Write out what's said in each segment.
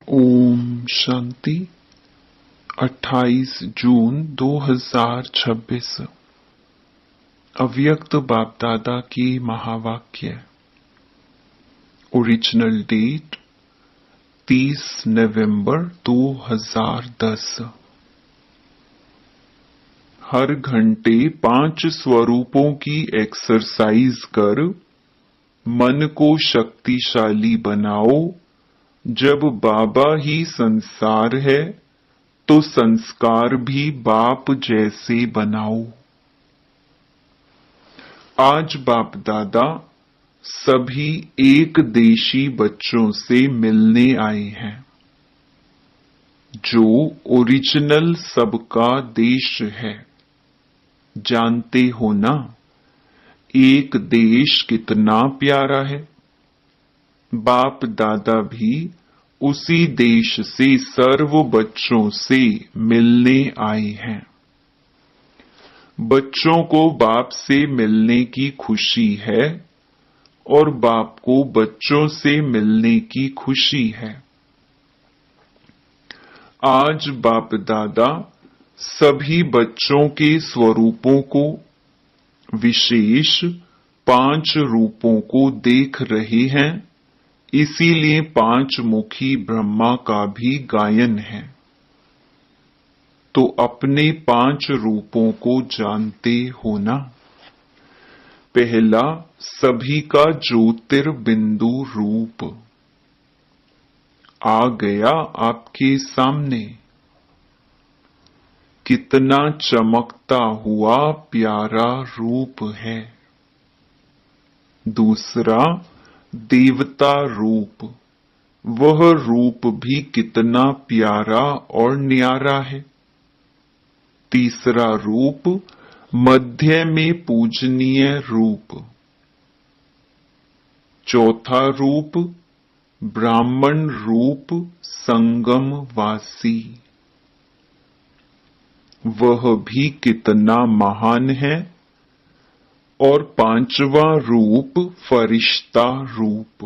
ओम शांति। 28 जून 2026। अव्यक्त बाप दादा की महावाक्य। ओरिजिनल डेट 30 नवंबर 2010। हर घंटे 5 स्वरूपों की एक्सरसाइज कर मन को शक्तिशाली बनाओ। जब बाबा ही संसार है तो संस्कार भी बाप जैसे बनाओ। आज बाप दादा सभी एक देशी बच्चों से मिलने आए हैं, जो ओरिजिनल सबका देश है। जानते हो ना, एक देश कितना प्यारा है। बाप दादा भी उसी देश से सर्व बच्चों से मिलने आए हैं। बच्चों को बाप से मिलने की खुशी है और बाप को बच्चों से मिलने की खुशी है। आज बाप दादा सभी बच्चों के स्वरूपों को, विशेष 5 रूपों को देख रहे हैं। इसीलिए 5 मुखी ब्रह्मा का भी गायन है। तो अपने 5 रूपों को जानते हो ना। पहला, सभी का ज्योतिर्बिंदु रूप आ गया आपके सामने। कितना चमकता हुआ प्यारा रूप है। दूसरा, देवता रूप। वह रूप भी कितना प्यारा और न्यारा है। तीसरा रूप, मध्य में पूजनीय रूप। चौथा रूप, ब्राह्मण रूप संगम वासी। वह भी कितना महान है। और 5वां रूप, फरिश्ता रूप।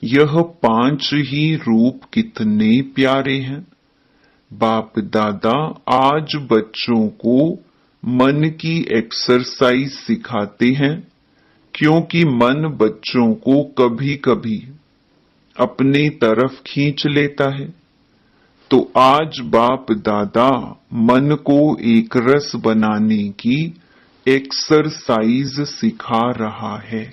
यह 5 ही रूप कितने प्यारे हैं। बाप दादा आज बच्चों को मन की एक्सरसाइज सिखाते हैं, क्योंकि मन बच्चों को कभी कभी अपने तरफ खींच लेता है। तो आज बाप दादा मन को एक रस बनाने की एक्सरसाइज सिखा रहा है।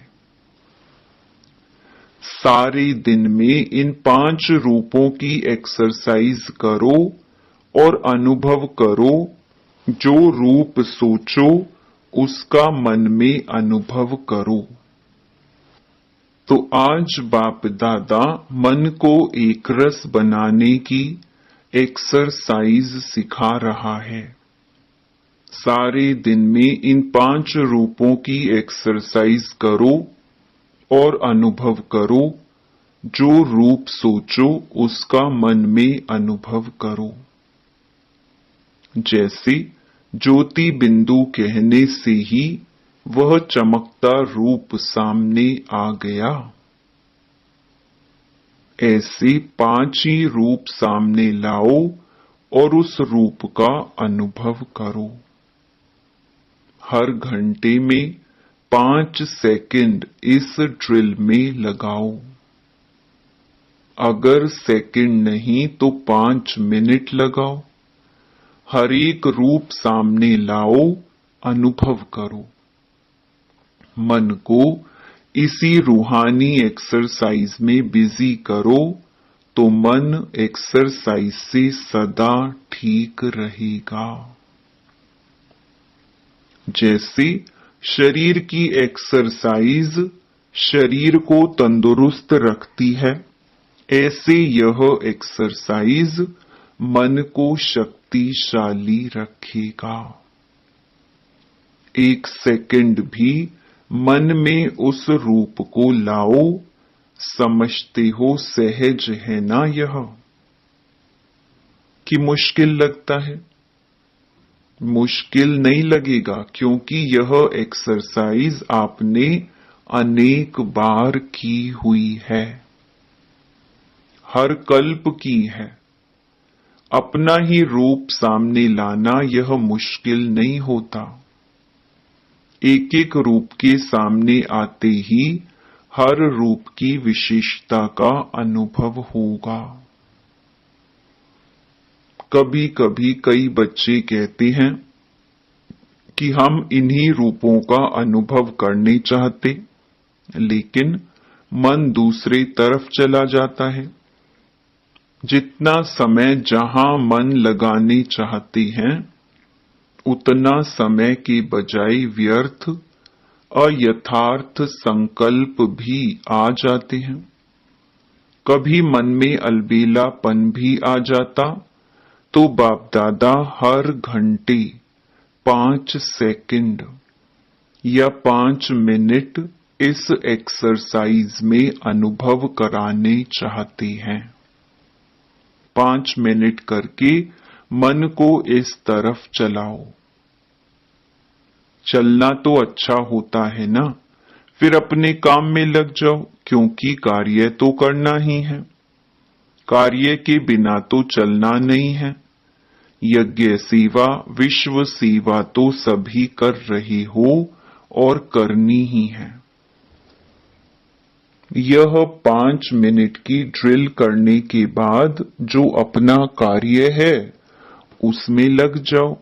सारे दिन में इन 5 रूपों की एक्सरसाइज करो और अनुभव करो। जो रूप सोचो उसका मन में अनुभव करो। तो आज बाप दादा मन को एक रस बनाने की एक्सरसाइज सिखा रहा है। सारे दिन में इन 5 रूपों की एक्सरसाइज करो और अनुभव करो। जो रूप सोचो उसका मन में अनुभव करो। जैसे ज्योति बिंदु कहने से ही वह चमकता रूप सामने आ गया। ऐसे 5 ही रूप सामने लाओ और उस रूप का अनुभव करो। हर घंटे में 5 सेकंड इस ड्रिल में लगाओ। अगर सेकंड नहीं तो 5 मिनट लगाओ। हर एक रूप सामने लाओ, अनुभव करो। मन को इसी रूहानी एक्सरसाइज में बिजी करो, तो मन एक्सरसाइज से सदा ठीक रहेगा। जैसे शरीर की एक्सरसाइज शरीर को तंदुरुस्त रखती है, ऐसे यह एक्सरसाइज मन को शक्तिशाली रखेगा। 1 सेकंड भी मन में उस रूप को लाओ। समझते हो सहज है ना यह, कि मुश्किल लगता है? मुश्किल नहीं लगेगा, क्योंकि यह एक्सरसाइज आपने अनेक बार की हुई है। हर कल्प की है। अपना ही रूप सामने लाना यह मुश्किल नहीं होता। एक एक रूप के सामने आते ही हर रूप की विशेषता का अनुभव होगा। कभी कभी कई बच्चे कहते हैं कि हम इन्हीं रूपों का अनुभव करने चाहते, लेकिन मन दूसरे तरफ चला जाता है। जितना समय जहां मन लगाने चाहते हैं, उतना समय के बजाय व्यर्थ अयथार्थ संकल्प भी आ जाते हैं। कभी मन में अलबेलापन भी आ जाता, तो बाप दादा हर घंटे 5 सेकंड या 5 मिनट इस एक्सरसाइज में अनुभव कराने चाहते हैं। 5 मिनट करके मन को इस तरफ चलाओ। चलना तो अच्छा होता है ना, फिर अपने काम में लग जाओ, क्योंकि कार्य तो करना ही है। कार्य के बिना तो चलना नहीं है। यज्ञ सेवा, विश्व सेवा तो सभी कर रहे हो और करनी ही है। यह 5 मिनट की ड्रिल करने के बाद जो अपना कार्य है उसमें लग जाओ।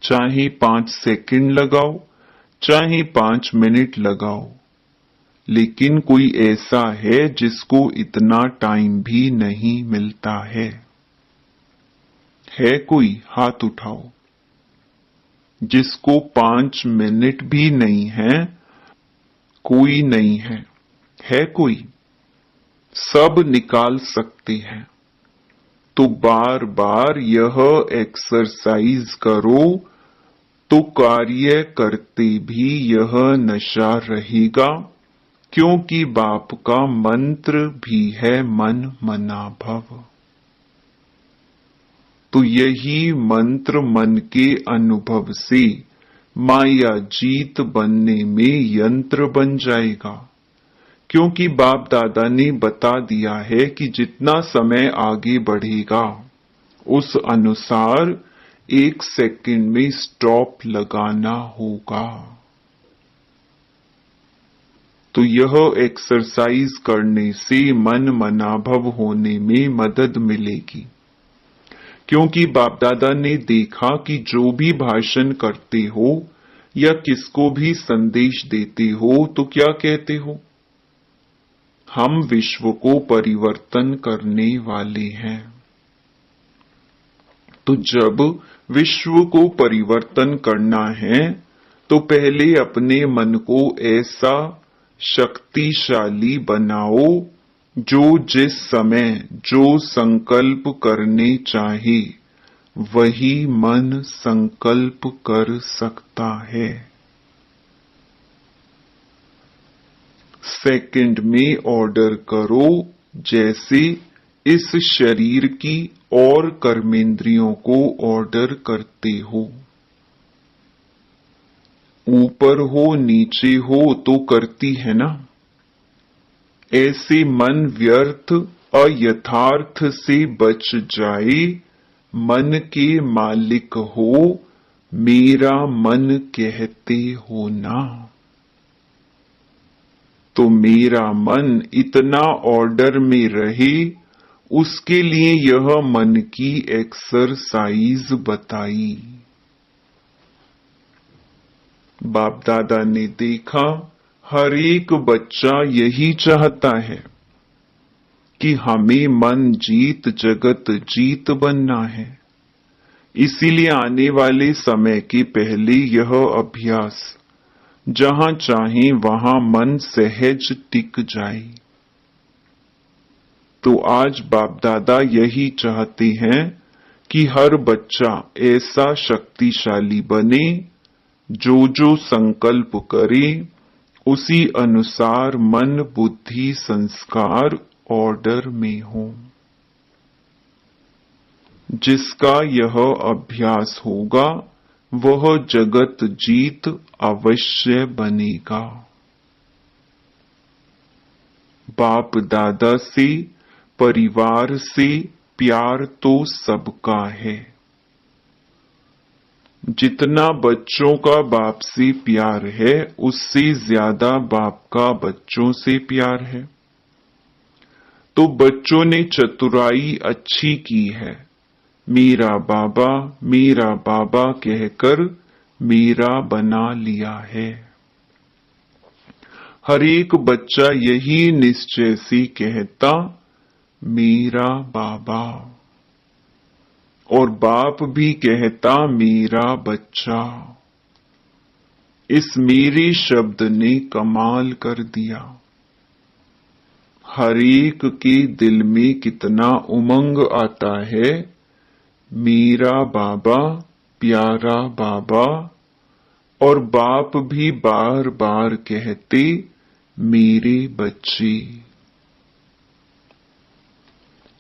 चाहे 5 सेकंड लगाओ, चाहे 5 मिनट लगाओ, लेकिन कोई ऐसा है जिसको इतना टाइम भी नहीं मिलता है कोई? हाथ उठाओ। जिसको 5 मिनट भी नहीं है? कोई नहीं है कोई? सब निकाल सकते हैं। तो बार बार यह एक्सरसाइज करो, तो कार्य करते भी यह नशा रहेगा, क्योंकि बाप का मंत्र भी है मन मना भव। तो यही मंत्र मन के अनुभव से माया जीत बनने में यंत्र बन जाएगा, क्योंकि बाप दादा ने बता दिया है कि जितना समय आगे बढ़ेगा उस अनुसार 1 सेकंड में स्टॉप लगाना होगा। तो यह एक्सरसाइज करने से मन मनाभव होने में मदद मिलेगी, क्योंकि बाप दादा ने देखा कि जो भी भाषण करते हो या किसको भी संदेश देते हो तो क्या कहते हो? हम विश्व को परिवर्तन करने वाले हैं। तो जब विश्व को परिवर्तन करना है तो पहले अपने मन को ऐसा शक्तिशाली बनाओ जो जिस समय जो संकल्प करने चाहे वही मन संकल्प कर सकता है। सेकंड में ऑर्डर करो, जैसे इस शरीर की और कर्मेंद्रियों को ऑर्डर करते हो। ऊपर हो नीचे हो तो करती है ना। ऐसे मन व्यर्थ अयथार्थ से बच जाए, मन के मालिक हो, मेरा मन कहते हो ना। तो मेरा मन इतना ऑर्डर में रहे, उसके लिए यह मन की एक्सरसाइज बताई। बाप दादा ने देखा हर एक बच्चा यही चाहता है कि हमें मन जीत जगत जीत बनना है। इसीलिए आने वाले समय के पहले यह अभ्यास, जहां चाहे वहां मन सहज टिक जाए। तो आज बाप दादा यही चाहते हैं कि हर बच्चा ऐसा शक्तिशाली बने, जो जो संकल्प करे उसी अनुसार मन बुद्धि संस्कार ऑर्डर में हो। जिसका यह अभ्यास होगा वह जगत जीत अवश्य बनेगा। बाप दादा से परिवार से प्यार तो सबका है। जितना बच्चों का बाप से प्यार है, उससे ज्यादा बाप का बच्चों से प्यार है। तो बच्चों ने चतुराई अच्छी की है, मेरा बाबा कहकर मेरा बना लिया है। हर एक बच्चा यही निश्चय से कहता, मेरा बाबा, और बाप भी कहता, मेरा बच्चा। इस मेरे शब्द ने कमाल कर दिया। हर एक के दिल में कितना उमंग आता है, मेरा बाबा, प्यारा बाबा, और बाप भी बार बार कहते, मेरे बच्चे।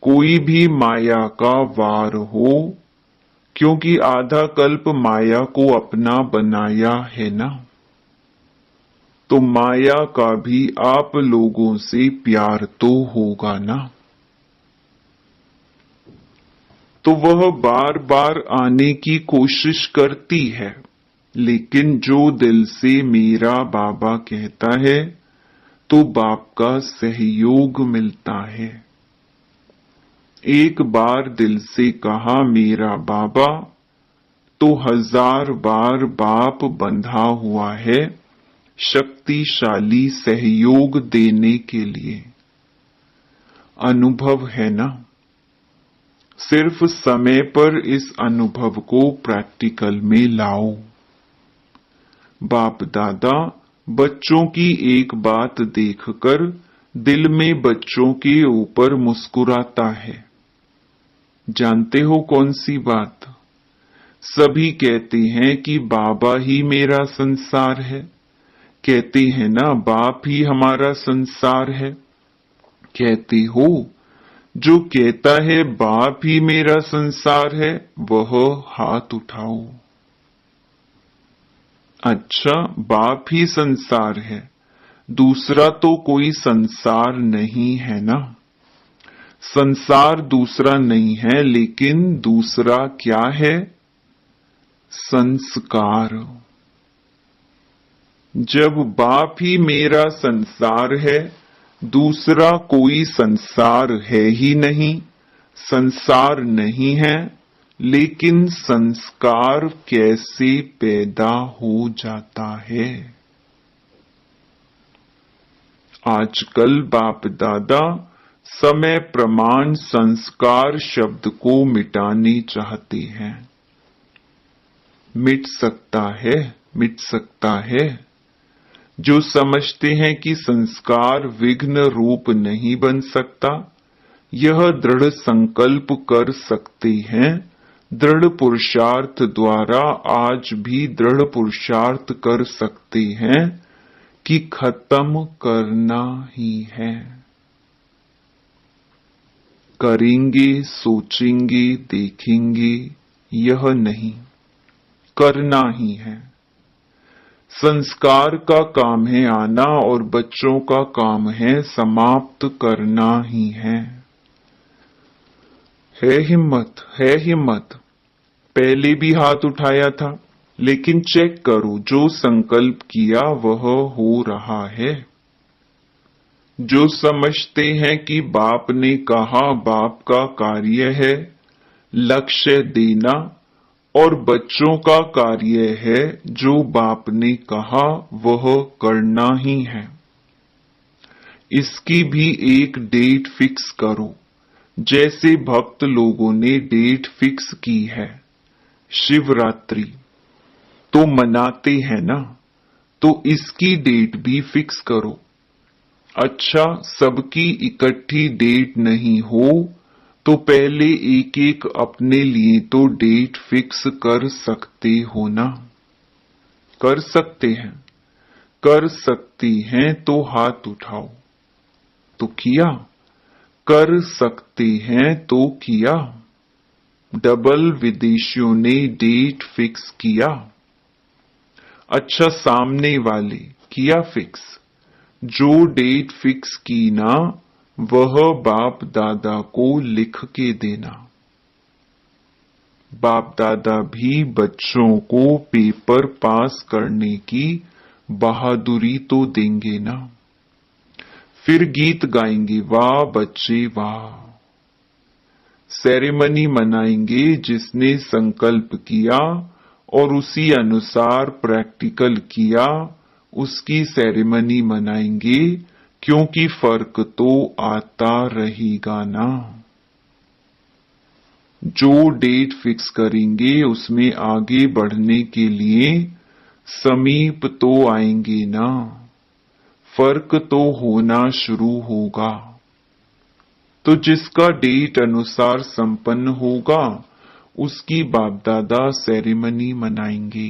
कोई भी माया का वार हो, क्योंकि आधा कल्प माया को अपना बनाया है ना, तो माया का भी आप लोगों से प्यार तो होगा ना। तो वह बार बार आने की कोशिश करती है, लेकिन जो दिल से मेरा बाबा कहता है, तो बाप का सहयोग मिलता है। एक बार दिल से कहा मेरा बाबा, तो 1000 बार बाप बंधा हुआ है शक्तिशाली सहयोग देने के लिए। अनुभव है ना, सिर्फ समय पर इस अनुभव को प्रैक्टिकल में लाओ। बाप दादा बच्चों की एक बात देखकर दिल में बच्चों के ऊपर मुस्कुराता है। जानते हो कौन सी बात? सभी कहते हैं कि बाबा ही मेरा संसार है। कहते हैं ना, बाप ही हमारा संसार है। कहते हो, जो कहता है बाप ही मेरा संसार है, वह हाथ उठाओ। अच्छा, बाप ही संसार है, दूसरा तो कोई संसार नहीं है ना। संसार दूसरा नहीं है, लेकिन दूसरा क्या है? संस्कार। जब बाप ही मेरा संसार है, दूसरा कोई संसार है ही नहीं, संसार नहीं है, लेकिन संस्कार कैसे पैदा हो जाता है? आजकल बाप दादा समय प्रमाण संस्कार शब्द को मिटाने चाहते हैं। मिट सकता है। जो समझते हैं कि संस्कार विघ्न रूप नहीं बन सकता, यह दृढ़ संकल्प कर सकते हैं। दृढ़ पुरुषार्थ द्वारा आज भी दृढ़ पुरुषार्थ कर सकते हैं कि खत्म करना ही है। करेंगे, सोचेंगे, देखेंगे, यह नहीं, करना ही है। संस्कार का काम है आना, और बच्चों का काम है समाप्त करना ही है। हिम्मत। पहले भी हाथ उठाया था, लेकिन चेक करो, जो संकल्प किया वह हो रहा है। जो समझते हैं कि बाप ने कहा, बाप का कार्य है लक्ष्य देना, और बच्चों का कार्य है जो बाप ने कहा वह करना ही है। इसकी भी एक डेट फिक्स करो, जैसे भक्त लोगों ने डेट फिक्स की है। शिवरात्रि तो मनाते हैं ना, तो इसकी डेट भी फिक्स करो। अच्छा, सबकी इकट्ठी डेट नहीं हो तो पहले एक एक अपने लिए तो डेट फिक्स कर सकते हो ना। कर सकती हैं तो हाथ उठाओ। तो किया? कर सकते हैं तो किया। डबल विदेशियों ने डेट फिक्स किया। अच्छा, सामने वाले किया फिक्स। जो डेट फिक्स की ना, वह बाप दादा को लिख के देना। बाप दादा भी बच्चों को पेपर पास करने की बहादुरी तो देंगे ना। फिर गीत गाएंगे, वाह बच्चे वाह। सेरेमनी मनाएंगे, जिसने संकल्प किया और उसी अनुसार प्रैक्टिकल किया, उसकी सेरेमनी मनाएंगे, क्योंकि फर्क तो आता रहेगा ना। जो डेट फिक्स करेंगे उसमें आगे बढ़ने के लिए समीप तो आएंगे ना। फर्क तो होना शुरू होगा। तो जिसका डेट अनुसार संपन्न होगा उसकी बाप दादा सेरेमनी मनाएंगे।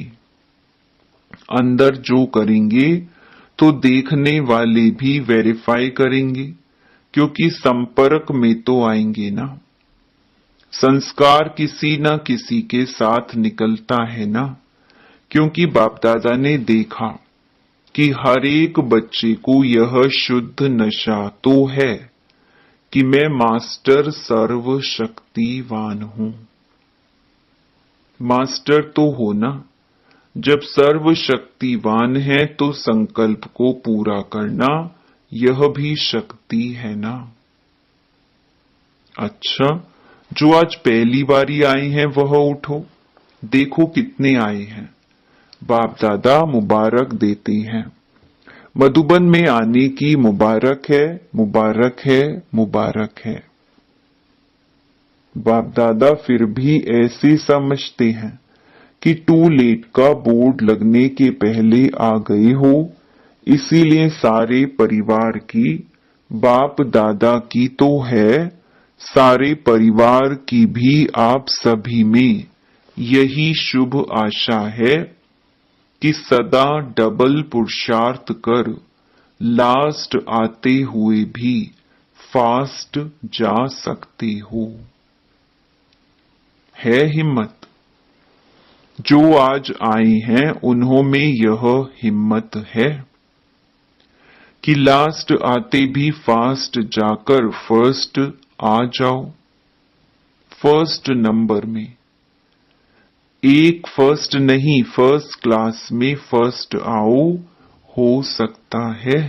अंदर जो करेंगे तो देखने वाले भी वेरीफाई करेंगे, क्योंकि संपर्क में तो आएंगे ना। संस्कार किसी न किसी के साथ निकलता है ना, क्योंकि बाप दादा ने देखा कि हर एक बच्चे को यह शुद्ध नशा तो है कि मैं मास्टर सर्वशक्तिवान हूं। मास्टर तो हो ना। जब सर्वशक्तिवान है तो संकल्प को पूरा करना यह भी शक्ति है ना। अच्छा, जो आज पहली बारी आए हैं वह उठो, देखो कितने आए हैं। बाप दादा मुबारक देते हैं। मधुबन में आने की मुबारक है, मुबारक है, मुबारक है। बाप दादा फिर भी ऐसे समझते हैं कि टू लेट का बोर्ड लगने के पहले आ गए हो, इसीलिए सारे परिवार की, बाप दादा की तो है, सारे परिवार की भी आप सभी में यही शुभ आशा है कि सदा डबल पुरुषार्थ कर लास्ट आते हुए भी फास्ट जा सकते हो। है हिम्मत? जो आज आए हैं उन्हों में यह हिम्मत है कि लास्ट आते भी फास्ट जाकर फर्स्ट आ जाओ। फर्स्ट नंबर में, एक फर्स्ट नहीं, फर्स्ट क्लास में फर्स्ट आओ, हो सकता है।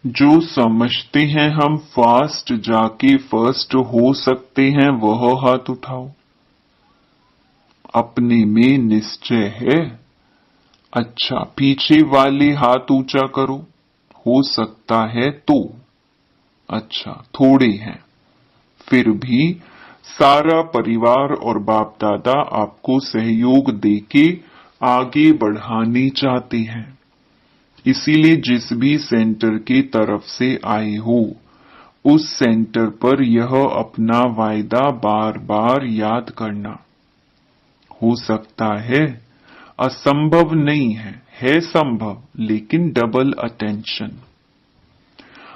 जो समझते हैं हम फास्ट जाके फर्स्ट हो सकते हैं वह हाथ उठाओ। अपने में निश्चय है? अच्छा, पीछे वाले हाथ ऊंचा करो, हो सकता है तो। अच्छा, थोड़े हैं। फिर भी सारा परिवार और बाप दादा आपको सहयोग देके आगे बढ़ाने चाहते हैं। इसीलिए जिस भी सेंटर की तरफ से आए हो, उस सेंटर पर यह अपना वायदा बार बार याद करना। हो सकता है, असंभव नहीं है संभव, लेकिन डबल अटेंशन।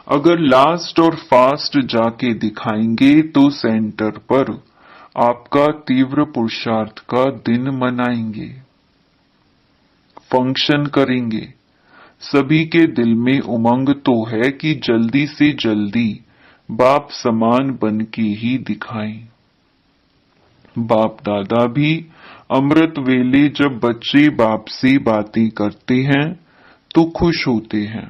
अगर लास्ट और फास्ट जाके दिखाएंगे तो सेंटर पर आपका तीव्र पुरुषार्थ का दिन मनाएंगे, फंक्शन करेंगे। सभी के दिल में उमंग तो है कि जल्दी से जल्दी बाप समान बन के ही दिखाएं। बाप दादा भी अमृत वेले जब बच्चे बाप से बातें करते हैं तो खुश होते हैं,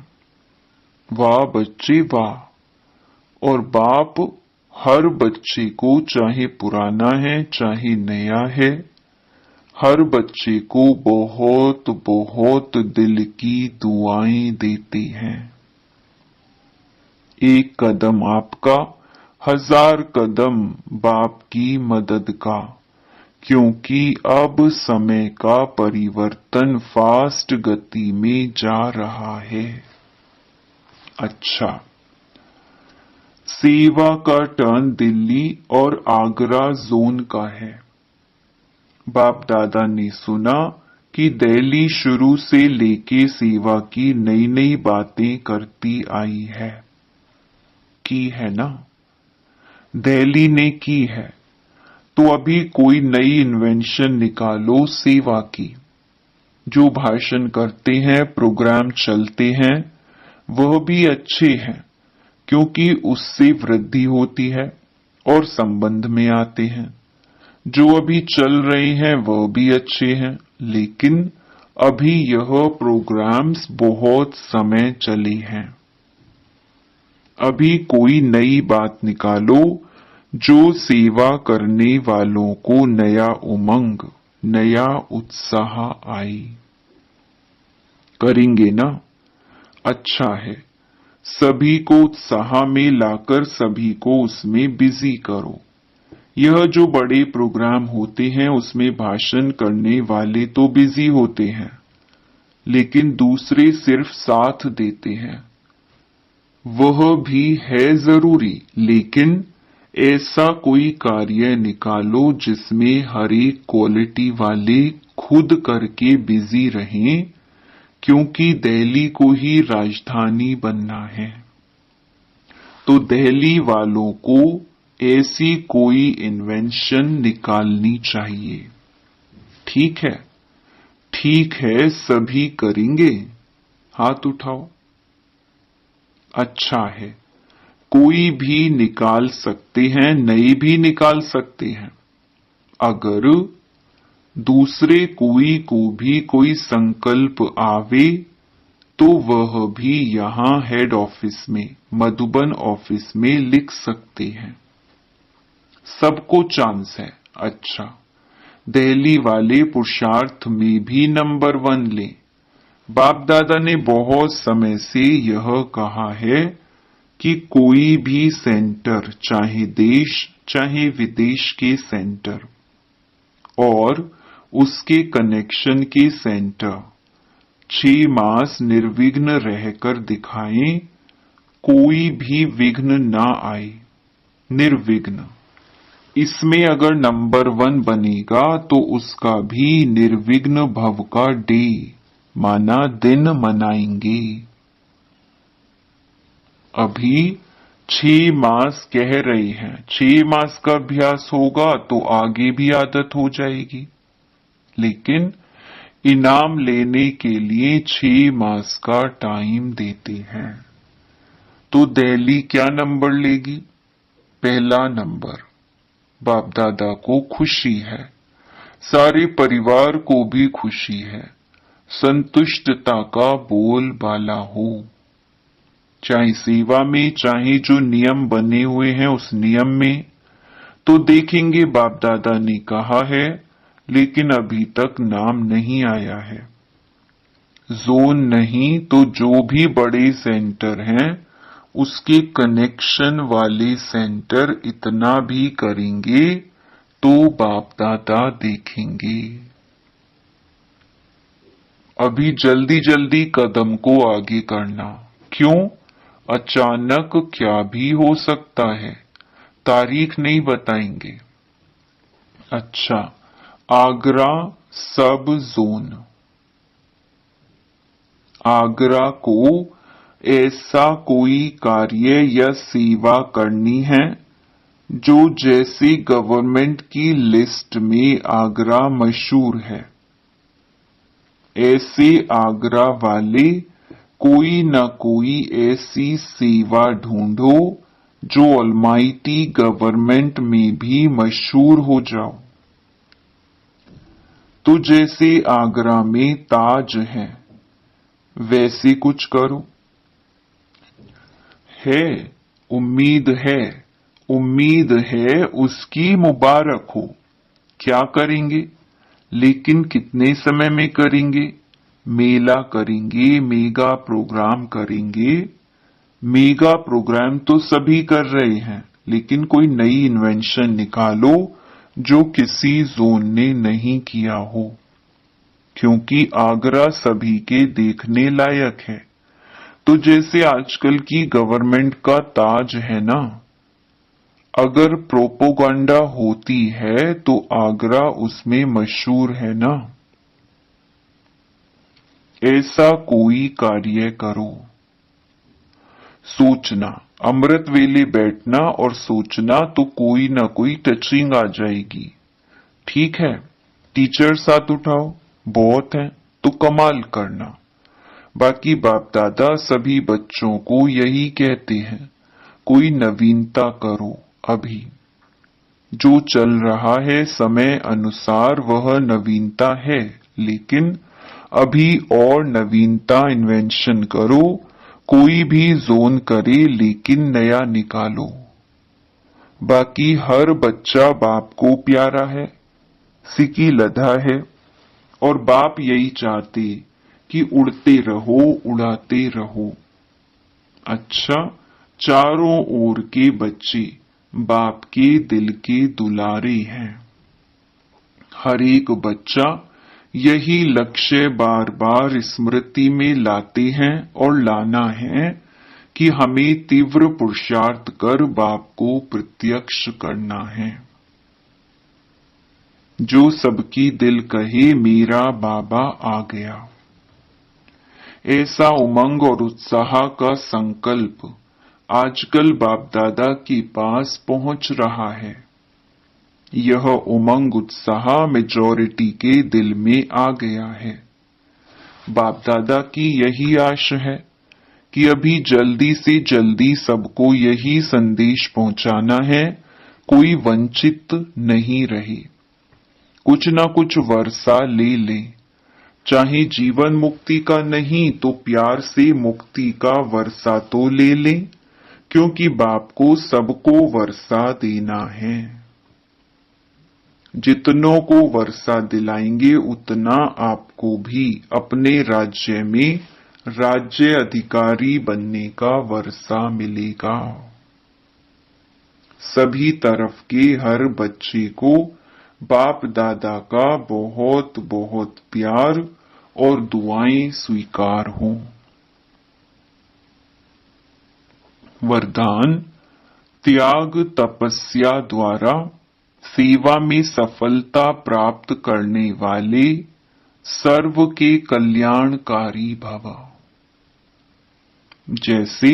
वाह बच्चे वाह। और बाप हर बच्चे को, चाहे पुराना है चाहे नया है, हर बच्चे को बहुत बहुत दिल की दुआएं देते हैं। एक कदम आपका, 1000 कदम बाप की मदद का, क्योंकि अब समय का परिवर्तन फास्ट गति में जा रहा है। अच्छा, सेवा का टर्न दिल्ली और आगरा जोन का है। बाप दादा ने सुना कि दिल्ली शुरू से लेके सेवा की नई नई बातें करती आई है। की है ना? दिल्ली ने की है, तो अभी कोई नई इन्वेंशन निकालो सेवा की। जो भाषण करते हैं, प्रोग्राम चलते हैं, वह भी अच्छे हैं, क्योंकि उससे वृद्धि होती है और संबंध में आते हैं। जो अभी चल रहे हैं वह भी अच्छे हैं, लेकिन अभी यह प्रोग्राम्स बहुत समय चले हैं। अभी कोई नई बात निकालो जो सेवा करने वालों को नया उमंग, नया उत्साह आए। करेंगे ना? अच्छा है। सभी को उत्साह में लाकर सभी को उसमें बिजी करो। यह जो बड़े प्रोग्राम होते हैं उसमें भाषण करने वाले तो बिजी होते हैं, लेकिन दूसरे सिर्फ साथ देते हैं। वह भी है जरूरी, लेकिन ऐसा कोई कार्य निकालो जिसमें हर एक क्वालिटी वाले खुद करके बिजी रहें, क्योंकि दिल्ली को ही राजधानी बनना है। तो दिल्ली वालों को ऐसी कोई इन्वेंशन निकालनी चाहिए। ठीक है? ठीक है, सभी करेंगे। हाथ उठाओ। अच्छा है। कोई भी निकाल सकते हैं, नए भी निकाल सकते हैं। अगर दूसरे कोई को भी कोई संकल्प आवे तो वह भी यहां हेड ऑफिस में, मधुबन ऑफिस में लिख सकते हैं। सबको चांस है। अच्छा, दिल्ली वाले पुरुषार्थ में भी नंबर 1 ले। बाप दादा ने बहुत समय से यह कहा है कि कोई भी सेंटर, चाहे देश चाहे विदेश के सेंटर और उसके कनेक्शन के सेंटर 6 मास निर्विघ्न रहकर दिखाएं, कोई भी विघ्न ना आए। निर्विघ्न। इसमें अगर नंबर 1 बनेगा तो उसका भी निर्विघ्न भव का डे माना दिन मनाएंगे। अभी 6 मास कह रहे हैं, 6 मास का अभ्यास होगा तो आगे भी आदत हो जाएगी, लेकिन इनाम लेने के लिए 6 मास का टाइम देते हैं। तो दिल्ली क्या नंबर लेगी? पहला नंबर। बाप दादा को खुशी है, सारे परिवार को भी खुशी है, संतुष्टता का बोलबाला हो। चाहे सेवा में, चाहे जो नियम बने हुए हैं उस नियम में, तो देखेंगे बाप दादा ने कहा है, लेकिन अभी तक नाम नहीं आया है। जोन नहीं तो जो भी बड़े सेंटर हैं उसके कनेक्शन वाले सेंटर इतना भी करेंगे तो बाप दादा देखेंगे। अभी जल्दी जल्दी कदम को आगे करना। क्यों? अचानक क्या भी हो सकता है, तारीख नहीं बताएंगे। अच्छा, आगरा सब जोन। आगरा को ऐसा कोई कार्य या सेवा करनी है जो जैसे गवर्नमेंट की लिस्ट में आगरा मशहूर है, ऐसे आगरा वाले कोई न कोई ऐसी सेवा ढूंढो जो ऑलमाइटी गवर्नमेंट में भी मशहूर हो जाओ। तो जैसे आगरा में ताज है, वैसे कुछ करो। है, उम्मीद है उसकी मुबारक हो। क्या करेंगे? लेकिन कितने समय में करेंगे? मेला करेंगे, मेगा प्रोग्राम करेंगे। मेगा प्रोग्राम तो सभी कर रहे हैं, लेकिन कोई नई इन्वेंशन निकालो जो किसी जोन ने नहीं किया हो, क्योंकि आगरा सभी के देखने लायक है। तो जैसे आजकल की गवर्नमेंट का ताज है ना, अगर प्रोपोगंडा होती है तो आगरा उसमें मशहूर है ना। ऐसा कोई कार्य करो। सोचना, अमृत वेले बैठना और सोचना तो कोई ना कोई टचिंग आ जाएगी। ठीक है? टीचर साथ उठाओ, बहुत है तो कमाल करना। बाकी बाप दादा सभी बच्चों को यही कहते हैं, कोई नवीनता करो। अभी जो चल रहा है समय अनुसार वह नवीनता है, लेकिन अभी और नवीनता इन्वेंशन करो। कोई भी जोन करे लेकिन नया निकालो। बाकी हर बच्चा बाप को प्यारा है, सिकी लधा है, और बाप यही चाहते कि उड़ते रहो, उड़ाते रहो। अच्छा, चारों ओर के बच्चे बाप के दिल के दुलारे हैं। हर एक बच्चा यही लक्ष्य बार बार स्मृति में लाते हैं और लाना है कि हमें तीव्र पुरुषार्थ कर बाप को प्रत्यक्ष करना है। जो सबकी दिल कहे मेरा बाबा आ गया, ऐसा उमंग और उत्साह का संकल्प आजकल बाप दादा के पास पहुंच रहा है। यह उमंग उत्साह मेजॉरिटी के दिल में आ गया है। बाप दादा की यही आश है कि अभी जल्दी से जल्दी सबको यही संदेश पहुंचाना है, कोई वंचित नहीं रहे। कुछ ना कुछ वर्षा ले ले, चाहे जीवन मुक्ति का नहीं तो प्यार से मुक्ति का वर्षा तो ले ले, क्योंकि बाप को सबको वर्षा देना है। जितनों को वर्षा दिलाएंगे उतना आपको भी अपने राज्य में राज्य अधिकारी बनने का वर्षा मिलेगा। सभी तरफ के हर बच्चे को बाप दादा का बहुत बहुत प्यार और दुआएं स्वीकार हों। वरदान, त्याग तपस्या द्वारा सेवा में सफलता प्राप्त करने वाले सर्व के कल्याणकारी भव। जैसे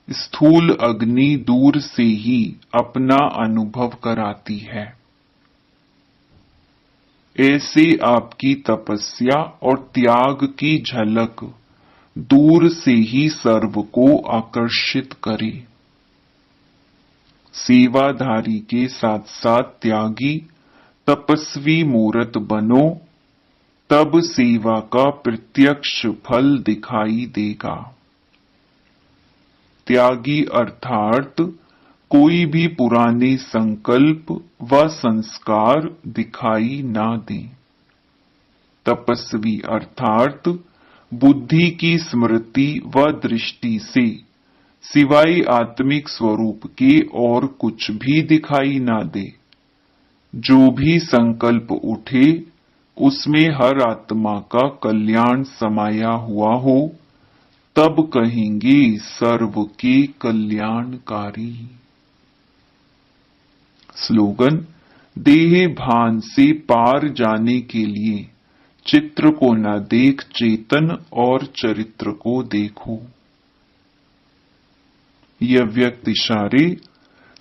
स्थूल अग्नि दूर से ही अपना अनुभव कराती है, ऐसे आपकी तपस्या और त्याग की झलक दूर से ही सर्व को आकर्षित करे। सेवाधारी के साथ साथ त्यागी तपस्वी मूर्त बनो, तब सेवा का प्रत्यक्ष फल दिखाई देगा। त्यागी अर्थात कोई भी पुराने संकल्प व संस्कार दिखाई ना दे। तपस्वी अर्थात बुद्धि की स्मृति व दृष्टि से सिवाय आत्मिक स्वरूप के और कुछ भी दिखाई ना दे। जो भी संकल्प उठे उसमें हर आत्मा का कल्याण समाया हुआ हो, तब कहेंगे सर्व के कल्याणकारी। स्लोगन, देह भान से पार जाने के लिए चित्र को न देख चेतन और चरित्र को देखो। यह व्यक्त इशारे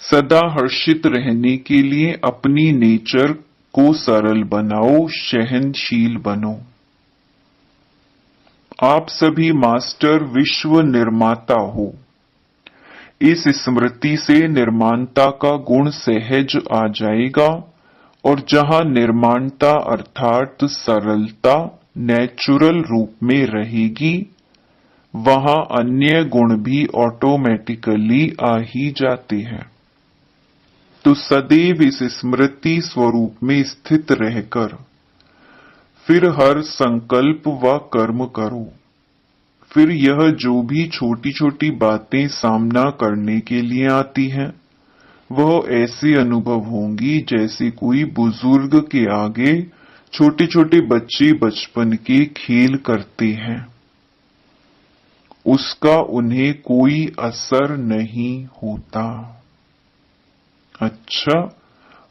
सदा हर्षित रहने के लिए अपनी नेचर को सरल बनाओ, सहनशील बनो। आप सभी मास्टर विश्व निर्माता हो। इस स्मृति से निर्माणता का गुण सहज आ जाएगा, और जहां निर्माणता अर्थात सरलता नेचुरल रूप में रहेगी, वहां अन्य गुण भी ऑटोमेटिकली आ ही जाते हैं। तो सदैव इस स्मृति स्वरूप में स्थित रहकर फिर हर संकल्प व कर्म करो। फिर यह जो भी छोटी छोटी बातें सामना करने के लिए आती हैं, वह ऐसे अनुभव होंगी जैसे कोई बुजुर्ग के आगे छोटे छोटे बच्चे बचपन के खेल करते हैं। उसका उन्हें कोई असर नहीं होता। अच्छा,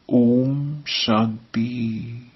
ओम शांति।